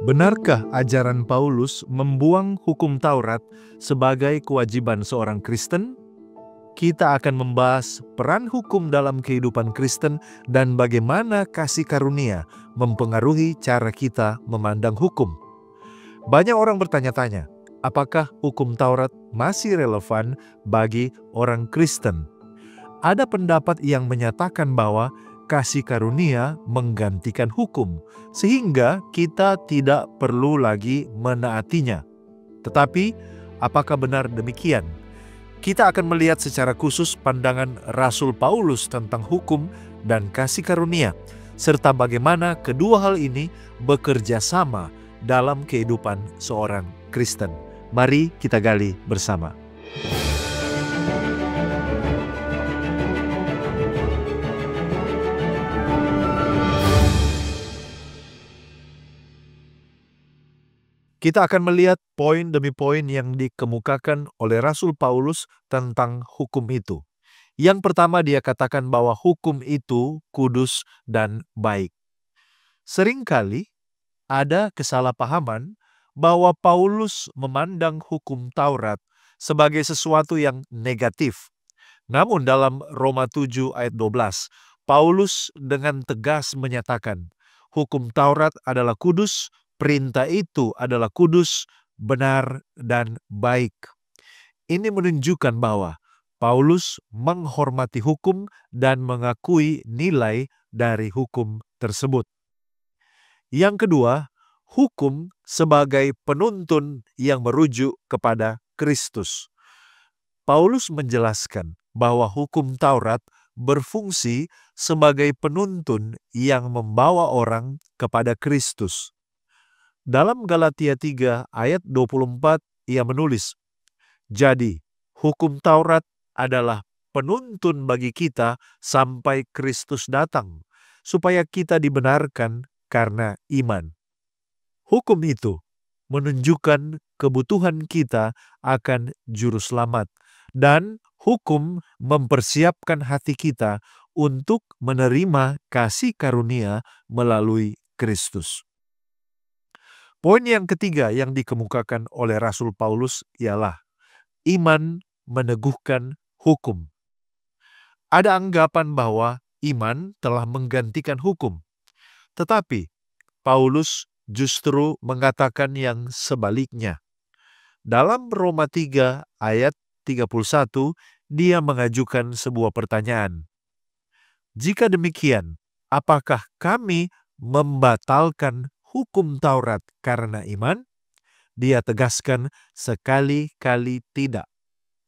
Benarkah ajaran Paulus membuang hukum Taurat sebagai kewajiban seorang Kristen? Kita akan membahas peran hukum dalam kehidupan Kristen dan bagaimana kasih karunia mempengaruhi cara kita memandang hukum. Banyak orang bertanya-tanya, apakah hukum Taurat masih relevan bagi orang Kristen? Ada pendapat yang menyatakan bahwa kasih karunia menggantikan hukum, sehingga kita tidak perlu lagi menaatinya. Tetapi, apakah benar demikian? Kita akan melihat secara khusus pandangan Rasul Paulus tentang hukum dan kasih karunia, serta bagaimana kedua hal ini bekerja sama dalam kehidupan seorang Kristen. Mari kita gali bersama. Kita akan melihat poin demi poin yang dikemukakan oleh Rasul Paulus tentang hukum itu. Yang pertama, dia katakan bahwa hukum itu kudus dan baik. Seringkali ada kesalahpahaman bahwa Paulus memandang hukum Taurat sebagai sesuatu yang negatif. Namun dalam Roma 7 ayat 12, Paulus dengan tegas menyatakan, hukum Taurat adalah kudus, perintah itu adalah kudus, benar, dan baik. Ini menunjukkan bahwa Paulus menghormati hukum dan mengakui nilai dari hukum tersebut. Yang kedua, hukum sebagai penuntun yang merujuk kepada Kristus. Paulus menjelaskan bahwa hukum Taurat berfungsi sebagai penuntun yang membawa orang kepada Kristus. Dalam Galatia 3 ayat 24 ia menulis, "Jadi, hukum Taurat adalah penuntun bagi kita sampai Kristus datang, supaya kita dibenarkan karena iman." Hukum itu menunjukkan kebutuhan kita akan juru selamat, dan hukum mempersiapkan hati kita untuk menerima kasih karunia melalui Kristus. Poin yang ketiga yang dikemukakan oleh Rasul Paulus ialah iman meneguhkan hukum. Ada anggapan bahwa iman telah menggantikan hukum, tetapi Paulus justru mengatakan yang sebaliknya. Dalam Roma 3 ayat 31, dia mengajukan sebuah pertanyaan. Jika demikian, apakah kami membatalkan hukum Taurat karena iman? Dia tegaskan sekali-kali tidak.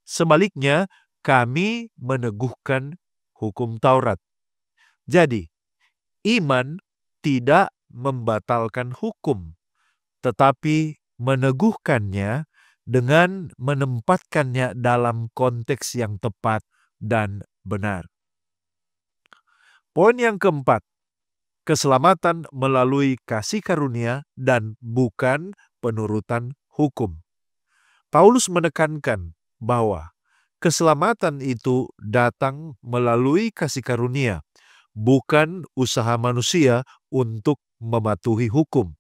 Sebaliknya, kami meneguhkan hukum Taurat. Jadi, iman tidak membatalkan hukum, tetapi meneguhkannya dengan menempatkannya dalam konteks yang tepat dan benar. Poin yang keempat, keselamatan melalui kasih karunia dan bukan penurutan hukum. Paulus menekankan bahwa keselamatan itu datang melalui kasih karunia, bukan usaha manusia untuk mematuhi hukum.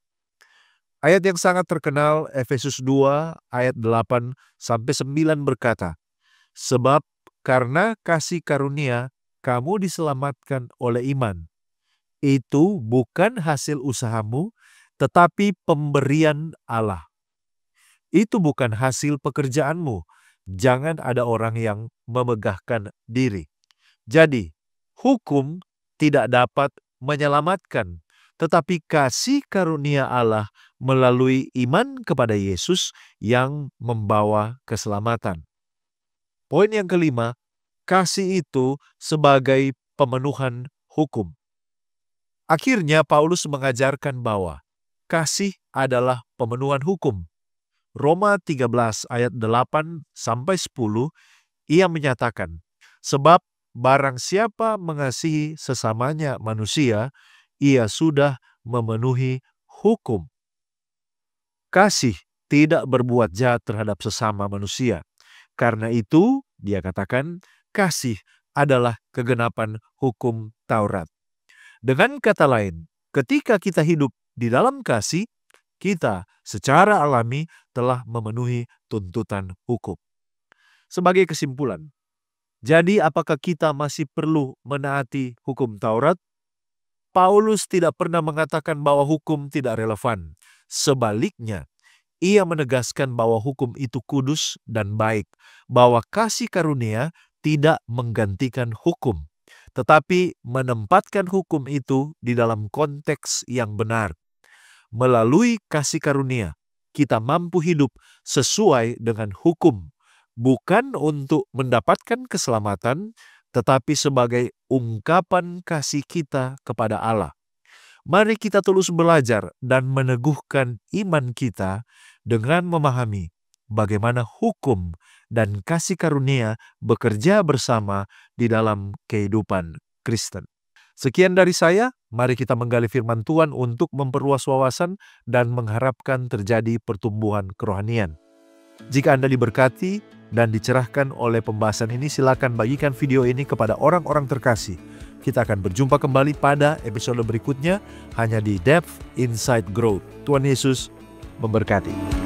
Ayat yang sangat terkenal, Efesus 2 ayat 8-9 berkata, "Sebab karena kasih karunia kamu diselamatkan oleh iman. Itu bukan hasil usahamu, tetapi pemberian Allah. Itu bukan hasil pekerjaanmu. Jangan ada orang yang memegahkan diri." Jadi, hukum tidak dapat menyelamatkan, tetapi kasih karunia Allah melalui iman kepada Yesus yang membawa keselamatan. Poin yang kelima, kasih itu sebagai pemenuhan hukum. Akhirnya Paulus mengajarkan bahwa kasih adalah pemenuhan hukum. Roma 13 ayat 8-10 ia menyatakan, "Sebab barang siapa mengasihi sesamanya manusia, ia sudah memenuhi hukum." Kasih tidak berbuat jahat terhadap sesama manusia. Karena itu, dia katakan, kasih adalah kegenapan hukum Taurat. Dengan kata lain, ketika kita hidup di dalam kasih, kita secara alami telah memenuhi tuntutan hukum. Sebagai kesimpulan, jadi apakah kita masih perlu menaati hukum Taurat? Paulus tidak pernah mengatakan bahwa hukum tidak relevan. Sebaliknya, ia menegaskan bahwa hukum itu kudus dan baik, bahwa kasih karunia tidak menggantikan hukum, tetapi menempatkan hukum itu di dalam konteks yang benar. Melalui kasih karunia, kita mampu hidup sesuai dengan hukum, bukan untuk mendapatkan keselamatan, tetapi sebagai ungkapan kasih kita kepada Allah. Mari kita terus belajar dan meneguhkan iman kita dengan memahami bagaimana hukum dan kasih karunia bekerja bersama di dalam kehidupan Kristen. Sekian dari saya, mari kita menggali firman Tuhan untuk memperluas wawasan dan mengharapkan terjadi pertumbuhan kerohanian. Jika Anda diberkati dan dicerahkan oleh pembahasan ini, silakan bagikan video ini kepada orang-orang terkasih. Kita akan berjumpa kembali pada episode berikutnya hanya di Depth Inside Growth. Tuhan Yesus memberkati.